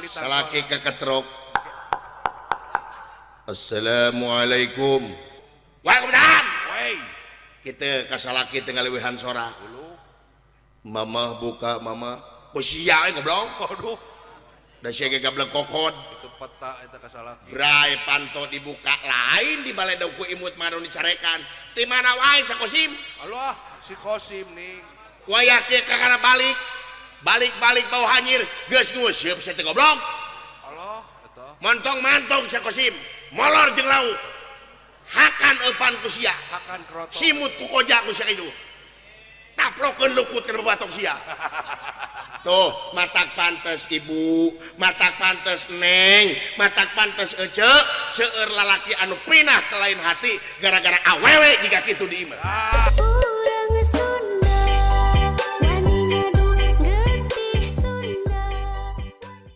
salaki keketrok. Assalamualaikum. Waalaikumsalam. Kita kasalaki tinggal lewihan sora. Mama buka mama. Kusia goblok. Waduh. Da sia ge gablek kokod. Itu peta eta kasalaki. Brai panto dibuka lain di balai dauku imut manu dicarekan. Ti mana wae sakosim? Allah, si Kosim nih. Wayak teh kakana balik. Balik bau hanyir geus nguseup sia teh goblok. Allah, eta. Montong-mantong sakosim. Molor jeung lauk. Hakan eupan ku sia. Hakan kroto. Simut ku koja ku sia kitu. Taplokeun lukut ke batok sia. Tuh, matak pantes ibu, matak pantes neng, matak pantes ece, seueur lalaki anu pinah ke lain hati gara-gara awewe jika kitu di imah.